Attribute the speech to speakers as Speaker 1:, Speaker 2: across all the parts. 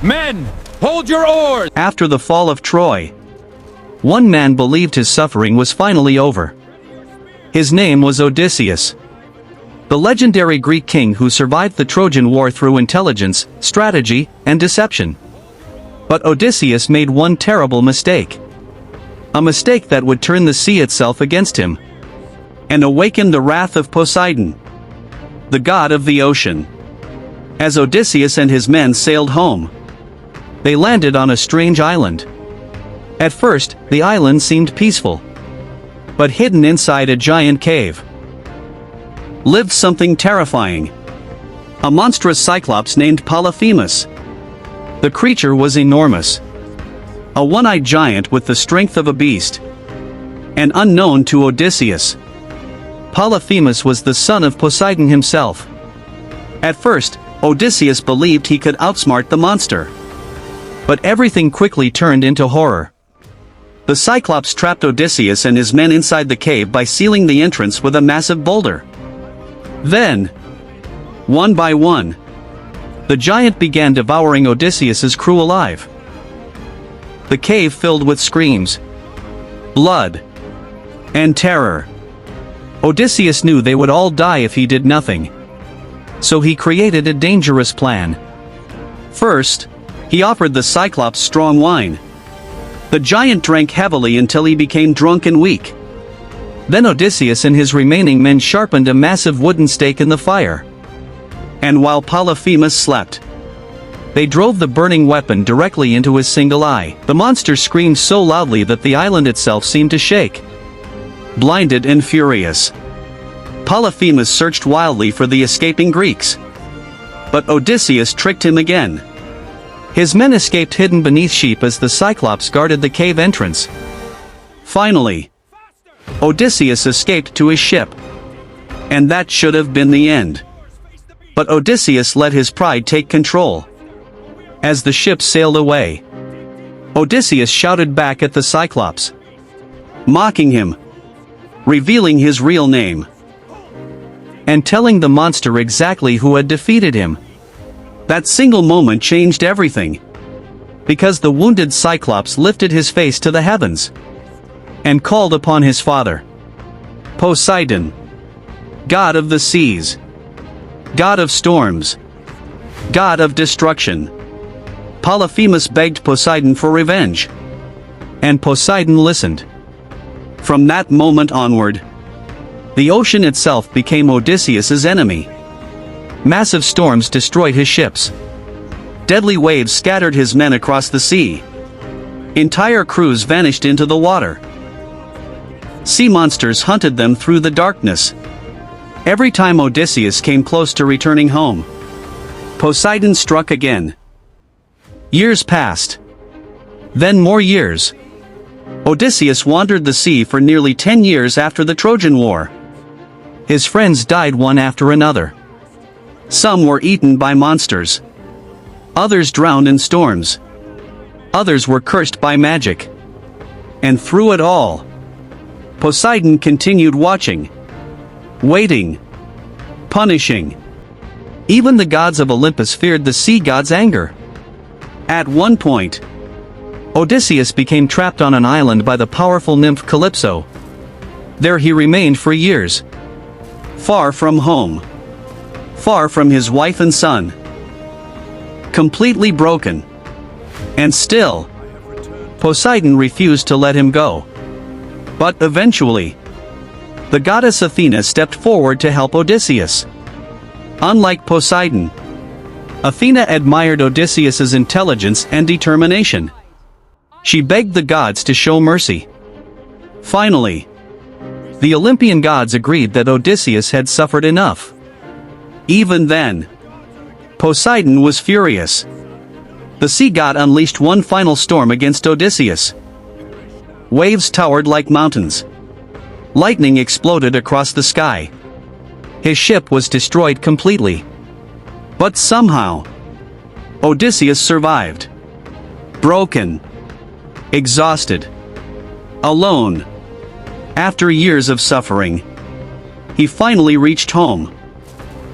Speaker 1: Men, hold your oars!
Speaker 2: After the fall of Troy, one man believed his suffering was finally over. His name was Odysseus, the legendary Greek king who survived the Trojan War through intelligence, strategy, and deception. But Odysseus made one terrible mistake. A mistake that would turn the sea itself against him and awaken the wrath of Poseidon, the god of the ocean. As Odysseus and his men sailed home, they landed on a strange island. At first, the island seemed peaceful, but hidden inside a giant cave lived something terrifying. A monstrous Cyclops named Polyphemus. The creature was enormous. A one-eyed giant with the strength of a beast. And unknown to Odysseus, Polyphemus was the son of Poseidon himself. At first, Odysseus believed he could outsmart the monster. But everything quickly turned into horror. The Cyclops trapped Odysseus and his men inside the cave by sealing the entrance with a massive boulder. Then, one by one, the giant began devouring Odysseus's crew alive. The cave filled with screams, blood, and terror. Odysseus knew they would all die if he did nothing. So he created a dangerous plan. First, he offered the Cyclops strong wine. The giant drank heavily until he became drunk and weak. Then Odysseus and his remaining men sharpened a massive wooden stake in the fire. And while Polyphemus slept, they drove the burning weapon directly into his single eye. The monster screamed so loudly that the island itself seemed to shake. Blinded and furious, Polyphemus searched wildly for the escaping Greeks. But Odysseus tricked him again. His men escaped hidden beneath sheep as the Cyclops guarded the cave entrance. Finally, Odysseus escaped to his ship. And that should have been the end. But Odysseus let his pride take control. As the ship sailed away, Odysseus shouted back at the Cyclops, mocking him, revealing his real name, and telling the monster exactly who had defeated him. That single moment changed everything, because the wounded Cyclops lifted his face to the heavens and called upon his father, Poseidon, god of the seas, god of storms, god of destruction. Polyphemus begged Poseidon for revenge, and Poseidon listened. From that moment onward, the ocean itself became Odysseus's enemy. Massive storms destroyed his ships. Deadly waves scattered his men across the sea. Entire crews vanished into the water. Sea monsters hunted them through the darkness. Every time Odysseus came close to returning home, Poseidon struck again. Years passed. Then more years. Odysseus wandered the sea for nearly 10 years after the Trojan War. His friends died one after another. Some were eaten by monsters. Others drowned in storms. Others were cursed by magic. And through it all, Poseidon continued watching, waiting, punishing. Even the gods of Olympus feared the sea god's anger. At one point, Odysseus became trapped on an island by the powerful nymph Calypso. There he remained for years, far from home, far from his wife and son, completely broken. And still, Poseidon refused to let him go. But eventually, the goddess Athena stepped forward to help Odysseus. Unlike Poseidon, Athena admired Odysseus's intelligence and determination. She begged the gods to show mercy. Finally, the Olympian gods agreed that Odysseus had suffered enough. Even then, Poseidon was furious. The sea god unleashed one final storm against Odysseus. Waves towered like mountains. Lightning exploded across the sky. His ship was destroyed completely. But somehow, Odysseus survived. Broken, exhausted, alone. After years of suffering, he finally reached home.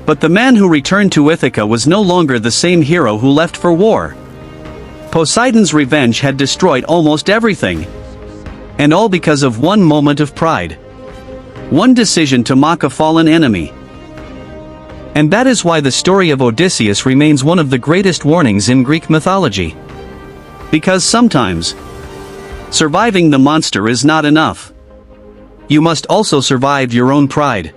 Speaker 2: But the man who returned to Ithaca was no longer the same hero who left for war. Poseidon's revenge had destroyed almost everything. And all because of one moment of pride. One decision to mock a fallen enemy. And that is why the story of Odysseus remains one of the greatest warnings in Greek mythology. Because sometimes, surviving the monster is not enough. You must also survive your own pride.